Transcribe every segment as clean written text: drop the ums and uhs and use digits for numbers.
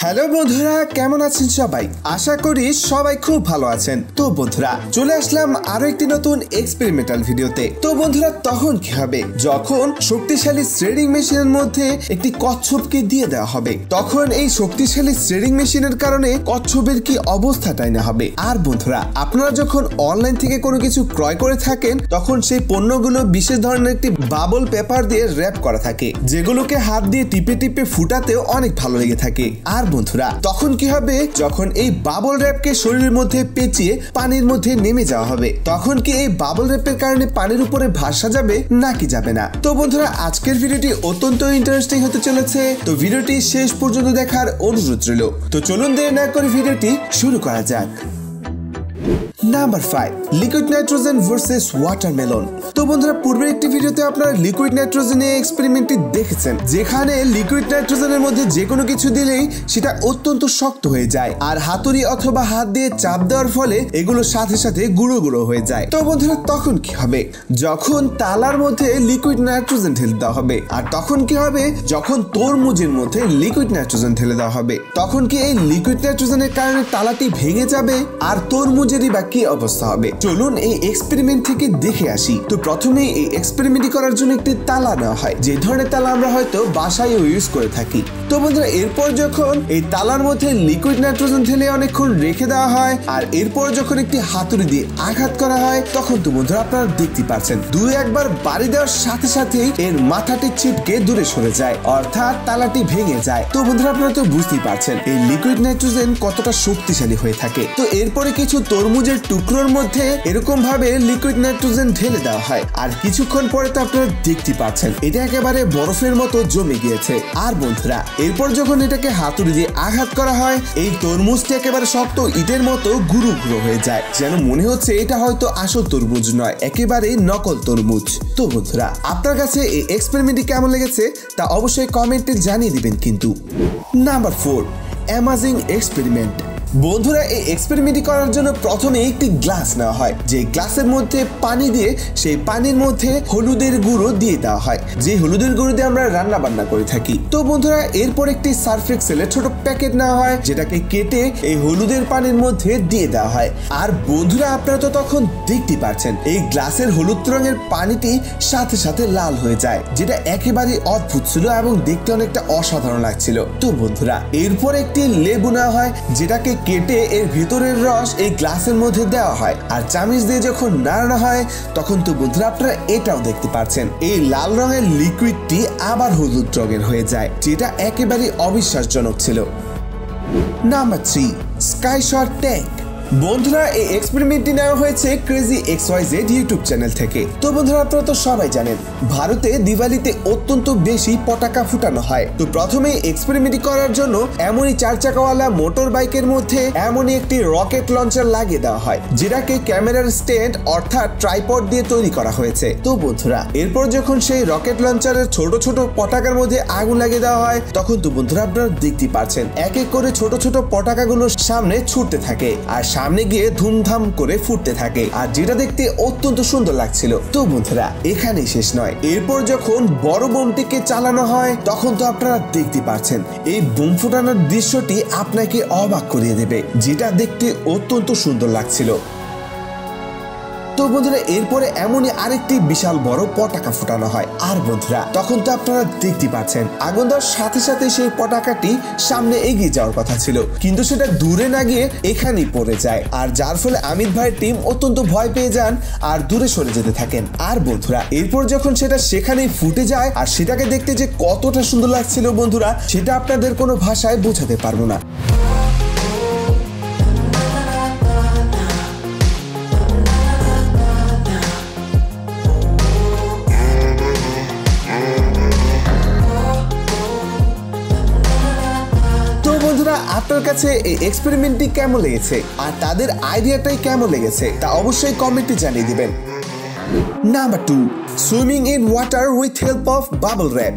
Hello বন্ধুরা, কেমন আছেন সবাই? আশা করি সবাই খুব ভালো আছেন। তো বন্ধুরা, চলে আসলাম আরো একটি নতুন এক্সপেরিমেন্টাল ভিডিওতে। তো বন্ধুরা, তখন কি হবে যখন শক্তিশালী থ্রেডিং মেশিনের মধ্যে একটি কচ্ছপকে দিয়ে দেওয়া হবে? তখন এই শক্তিশালী থ্রেডিং মেশিনের কারণে কচ্ছপের কি অবস্থাটাই না হবে। আর বন্ধুরা, আপনারা যখন অনলাইন থেকে কোনো কিছু ক্রয় করে থাকেন তখন সেই পণ্যগুলো বিশেষ ধরনের একটি বাবল পেপার দিয়ে র‍্যাপ করা থাকে, যেগুলোকে হাত দিয়ে টিপে টিপে ফুটাতেও অনেক ভালো লেগে থাকে। আর বন্ধুরা, তখন কি হবে যখন এই বাবল র‍্যাপকে শরীরের মধ্যে পেঁচিয়ে পানির মধ্যে নেমে যাওয়া হবে? তখন কি এই বাবল র‍্যাপের কারণে পানির উপরে ভাসা যাবে নাকি যাবে না? তো বন্ধুরা, আজকের ভিডিওটি অত্যন্ত ইন্টারেস্টিং হতে চলেছে। তো ভিডিওটি শেষ পর্যন্ত দেখার অনুরোধ রইল। তো চলুন দেরি না করে ভিডিওটি শুরু করা যাক। Number 5, liquid nitrogen versus watermelon. তো বন্ধুরা, পূর্বের একটি ভিডিওতে আপনারা লিকুইড নাইট্রোজেনের এক্সপেরিমেন্টটি দেখেছেন, যেখানে লিকুইড নাইট্রোজেনের মধ্যে যে কোনো কিছু দিলেই সেটা অত্যন্ত শক্ত হয়ে যায়, আর হাতুড়ি অথবা হাত দিয়ে চাপ দেওয়ার ফলে এগুলো সাথে সাথে গুঁড়ো গুঁড়ো হয়ে যায়। তো বন্ধুরা, তখন কি হবে যখন তালার মধ্যে লিকুইড নাইট্রোজেন ঢেলে দেওয়া হবে? আর তখন কি হবে যখন তরমুজের মধ্যে লিকুইড নাইট্রোজেন ঢেলে দেওয়া হবে? তখন কি এই লিকুইড নাইট্রোজেনের কারণে তালাটি ভেঙে যাবে? আর তরমুজেরই বা কি অবস্থা হবে? চলুন এই এক্সপেরিমেন্ট থেকে দেখে আসি। তো প্রথমে এই এক্সপেরিমেন্ট করার জন্য একটি তালা নেওয়া হয়, যে ধরনের তালা আমরা হয়তো বাসায় ইউজ করে থাকি। তো বন্ধুরা, এরপর যখন এই তালার মধ্যে লিকুইড নাইট্রোজেন ঢেলে অনেকক্ষণ রেখে দেওয়া হয়, আর এরপর যখন একটি হাতুড়ি দিয়ে আঘাত করা হয়, তখন তো বন্ধুরা আপনারা দেখতে পাচ্ছেন দুই একবার বাড়ি দেওয়ার সাথে সাথেই এর মাথাটি ছিটকে দূরে সরে যায়, অর্থাৎ তালাটি ভেঙে যায়। তো বন্ধুরা, আপনারা তো বুঝতেই পারছেন এই লিকুইড নাইট্রোজেন কতটা শক্তিশালী হয়ে থাকে। তো এরপরে কিছু তরমুজের টুকরোর মধ্যে এরকম ভাবে লিকুইড নাইট্রোজেন ঢেলে দেওয়া হয়, আর কিছুক্ষণ পরে তো আপনারা দেখতে পাচ্ছেন এটা একেবারে বরফের মতো জমে গিয়েছে। আর বন্ধুরা, এরপর যখন এটাকে হাতুড়ি দিয়ে আঘাত করা হয়, এই তরমুজটি একেবারে শক্ত ইটের মতো গুঁড়ো গুঁড়ো হয়ে যায়, যেন মনে হচ্ছে এটা হয়তো আসল তরমুজ নয়, একেবারে নকল তরমুজ। তো বন্ধুরা, আপনার কাছে এই এক্সপেরিমেন্টটি কেমন লেগেছে তা অবশ্যই কমেন্টে জানিয়ে দিবেন কিন্তু। Number 4, amazing experiment. বন্ধুরা, এই এক্সপেরিমেন্ট করার জন্য প্রথমে একটি গ্লাস নেওয়া হয়, যে গ্লাসের মধ্যে পানি দিয়ে সেই পানির মধ্যে হলুদের গুঁড়ো দিয়ে দেওয়া হয়, যে হলুদের গুঁড়ো দিয়ে আমরা রান্না বান্না করে থাকি। তো বন্ধুরা, এরপর একটি সার্ফ এক্সেলের ছোট প্যাকেট নেওয়া হয়, যেটাকে কেটে এই হলুদের পানির মধ্যে দিয়ে দেওয়া হয়। আর বন্ধুরা, আপনারা তো তখন দেখতে পাচ্ছেন এই গ্লাসের হলুদ রঙের পানিটি সাথে সাথে লাল হয়ে যায়, যেটা একেবারে অদ্ভুত ছিল এবং দেখতে অনেকটা অসাধারণ লাগছিল। তো বন্ধুরা, এরপর একটি লেবু নেওয়া হয়, যেটাকে কেটে এর ভিতরের রস এই গ্লাসের মধ্যে দেওয়া হয়, আর চামচ দিয়ে যখন নাড়ানো হয় তখন তো বন্ধুরা আপনারা এটাও দেখতে পাচ্ছেন এই লাল রঙের লিকুইডটি আবার হলুদ রঙের হয়ে যায়, যেটা একেবারে অবিশ্বাসজনক ছিল। Number 3, sky shot tank. বন্ধুরা, এই এক্সপেরিমেন্টটি নেওয়া হয়েছে ক্রেজি XYZ ইউটিউব চ্যানেল থেকে। তো বন্ধুরা, আপনারা তো সবাই জানেন ভারতে দিওয়ালিতে অত্যন্ত বেশি পটাকা ফুটানো হয়। তো প্রথমে এক্সপেরিমেন্ট করার জন্য এমনই 4 চাকাওয়ালা মোটর বাইকের মধ্যে এমনই একটি রকেট লঞ্চার লাগিয়ে দেওয়া হয়, যেটাকে ক্যামেরার স্ট্যান্ড অর্থাৎ ট্রাইপড দিয়ে তৈরি করা হয়েছে। তো বন্ধুরা, এরপর যখন সেই রকেট লঞ্চারের ছোট ছোট পটাকার মধ্যে আগুন লাগিয়ে দেওয়া হয়, তখন তো বন্ধুরা আপনারা দেখতে পাচ্ছেন এক এক করে ছোট ছোট পটাকাগুলো সামনে ছুটতে থাকে, আর সামনে গিয়ে ধুমধাম করে ফুটতে থাকে, আর যেটা দেখতে অত্যন্ত সুন্দর লাগছিল। তো বন্ধুরা, এখানেই শেষ নয়, এরপর যখন বড় বোমটিকে চালানো হয় তখন তো আপনারা দেখতে পাচ্ছেন এই বোম ফুটানোর দৃশ্যটি আপনাকে অবাক করিয়ে দেবে, যেটা দেখতে অত্যন্ত সুন্দর লাগছিল। তো বন্ধুরা, এরপরে এমনই আরেকটি বিশাল বড় পটাকা ফুটানো হয়, আর বন্ধুরা তখন তো আপনারা দেখতে পাচ্ছেন আগুন দেওয়ার সাথে সাথে সেই পটাকাটি সামনে এগিয়ে যাওয়ার কথা ছিল, কিন্তু সেটা দূরে না গিয়ে এখানেই পড়ে যায়, আর যার ফলে আমিত ভাইয়ের টিম অত্যন্ত ভয় পেয়ে যান আর দূরে সরে যেতে থাকেন। আর বন্ধুরা, এরপর যখন সেটা সেখানেই ফুটে যায় আর সেটাকে দেখতে যে কতটা সুন্দর লাগছিল বন্ধুরা, সেটা আপনাদের কোনো ভাষায় বোঝাতে পারবো না। আপনার কাছে এই এক্সপেরিমেন্টটি কেমন লেগেছে আর তাদের আইডিয়াটাই কেমন লেগেছে তা অবশ্যই কমেন্টে জানিয়ে দিবেন। Number 2, swimming in water with help of bubble wrap.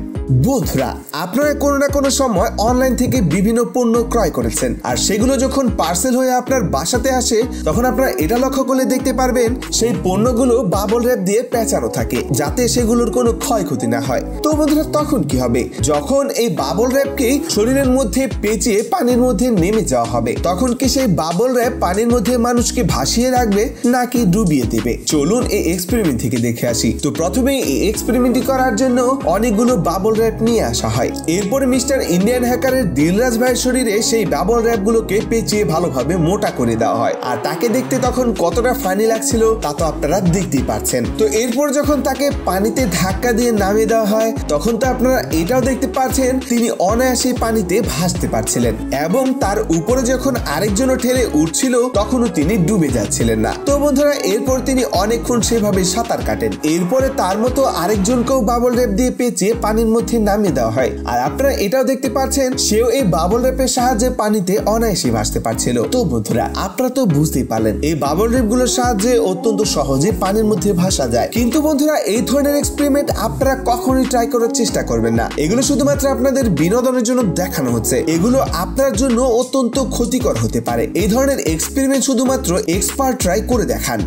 বন্ধুরা, আপনারা কোনো না কোনো সময় অনলাইন থেকে বিভিন্ন পণ্য ক্রয় করেছেন, আর সেগুলো যখন পার্সেল হয়ে আপনার বাসাতে আসে তখন আপনারা এটা লক্ষ্য করলে দেখতে পারবেন সেই পণ্যগুলো বাবল র্যাপ দিয়ে পেঁচানো থাকে যাতে সেগুলোর কোনো ক্ষয়ক্ষতি না হয়। তো বন্ধুরা, তখন কি হবে? যখন এই বাবল র্যাপকেই শরীরের মধ্যে পেঁচিয়ে পানির মধ্যে নেমে যাওয়া হবে, তখন কি সেই বাবল র্যাপ পানির মধ্যে মানুষকে ভাসিয়ে রাখবে নাকি ডুবিয়ে দেবে? চলুন এই এক্সপেরিমেন্ট থেকে দেখে আসি। তো প্রথমে এই এক্সপেরিমেন্টটি করার জন্য অনেকগুলো বাবল র্যাপ নিয়ে আসা হয়। এরপরে মিস্টার ইন্ডিয়ান হ্যাকারের দিলরাজ ভাইয়ের শরীরে সেই বাবল র্যাপ গুলোকে পেঁচিয়ে ভালোভাবে মোটা করে দেওয়া হয়, আর তাকে দেখতে তখন কতটা ফানি লাগছিল তা তো আপনারা দেখতেই পাচ্ছেন। তো এরপর যখন তাকে পানিতে ধাক্কা দিয়ে নামিয়ে দেওয়া হয় তখন তো আপনারা এটাও দেখতে পাচ্ছেন তিনি অনায়াসে পানিতে ভাসতে পারছিলেন, এবং তার উপরে যখন আরেকজনও ঠেলে উঠছিল তখনও তিনি ডুবে যাচ্ছিলেন না। তো বন্ধুরা, এরপর তিনি অনেকক্ষণ সেভাবে সাঁতার কাটেন। এরপরে তার মতো আরেকজনকেও বাবল র্যাপ দিয়ে পেঁচিয়ে পানির মধ্যে নামিয়ে দেওয়া হয়, আর আপনারা এটাও দেখতে পাচ্ছেন সেও এই বাবল র্যাপের সাহায্যে পানিতে অনায়াসে ভাসতে পারছিল। তো বন্ধুরা, আপনারা তো বুঝতেই পারলেন এই বাবল র্যাপ গুলোর সাহায্যে অত্যন্ত সহজে পানির মধ্যে ভাসা যায়। কিন্তু বন্ধুরা, এই ধরনের এক্সপেরিমেন্ট আপনারা কখনোই ট্রাই করার চেষ্টা করবেন না। এগুলো শুধুমাত্র আপনাদের বিনোদনের জন্য দেখানো হচ্ছে, এগুলো আপনার জন্য অত্যন্ত ক্ষতিকর হতে পারে। এই ধরনের এক্সপেরিমেন্ট শুধুমাত্র এক্সপার্ট ট্রাই করে দেখান।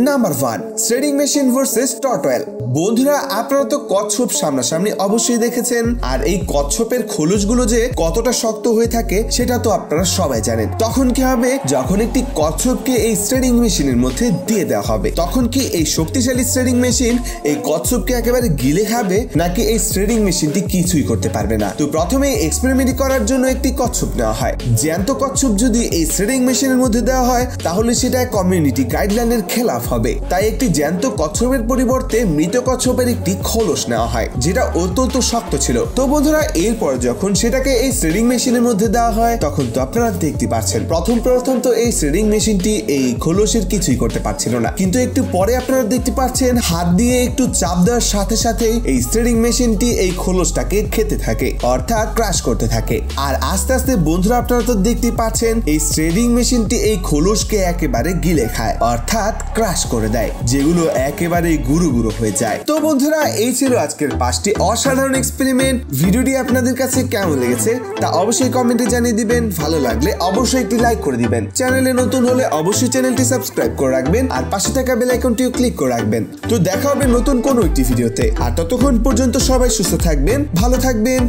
Number 1, threading machine versus tortoise. বন্ধুরা, আপনারা তো কচ্ছপ সামনাসামনি অবশ্যই দেখেছেন, আর এই কচ্ছপের খোলসগুলো যে কতটা শক্ত হয়ে থাকে সেটা তো আপনারা সবাই জানেন। তখন কি হবে? যখন একটি কচ্ছপকে এই থ্রেডিং মেশিনের মধ্যে দিয়ে দেওয়া হবে, তখন কি এই শক্তিশালী থ্রেডিং মেশিন এই কচ্ছপকে একেবারে গিলে খাবে, নাকি এই থ্রেডিং মেশিনটি কিছুই করতে পারবে না? তো প্রথমে এক্সপেরিমেন্ট করার জন্য একটি কচ্ছপ নেওয়া হয়। জ্যান্ত কচ্ছপ যদি এই থ্রেডিং মেশিনের মধ্যে দেওয়া হয় তাহলে সেটা কমিউনিটি গাইডলাইনের খেলাফ হবে। তাই একটি জ্যান্ত কচ্ছপের পরিবর্তে মৃত কচ্ছপের একটি খোলস নেওয়া হয় যেটা অত্যন্ত শক্ত ছিল। তো বন্ধুরা, এরপর যখন সেটাকে এই থ্রেডিং মেশিনের মধ্যে দেওয়া হয় তখন তো আপনারা দেখতে পাচ্ছেন প্রথম তো এই থ্রেডিং মেশিনটি এই খোলসের কিছুই করতে পারছিল না, কিন্তু একটু পরে আপনারা দেখতে পাচ্ছেন হাত দিয়ে একটু চাপ দেওয়ার সাথে সাথে এই থ্রেডিং মেশিনটি এই খোলসটাকে খেতে থাকে, অর্থাৎ ক্রাশ করতে থাকে। আর আস্তে আস্তে বন্ধুরা, আপনারা তো দেখতে পাচ্ছেন এই থ্রেডিং মেশিনটি এই খোলসকে একেবারে গিলে খায়, অর্থাৎ ক্রাশ করে দেয়, যেগুলো একেবারে গুঁড়ো গুঁড়ো হয়ে যায়। তো বন্ধুরা, এই ছিল আজকের 5টি অসাধারণ এক্সপেরিমেন্ট। ভিডিওটি আপনাদের কাছে কেমন লেগেছে তা অবশ্যই কমেন্টে জানিয়ে দিবেন। ভালো লাগলে অবশ্যই একটি লাইক করে দিবেন। চ্যানেলে নতুন হলে অবশ্যই চ্যানেলটি সাবস্ক্রাইব করে রাখবেন, আর পাশে থাকা বেল আইকনটিও ক্লিক করে রাখবেন। তো দেখা হবে নতুন কোনো একটি ভিডিওতে, আর ততক্ষণ পর্যন্ত সবাই সুস্থ থাকবেন, ভালো থাকবেন।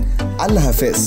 আল্লাহ হাফেজ।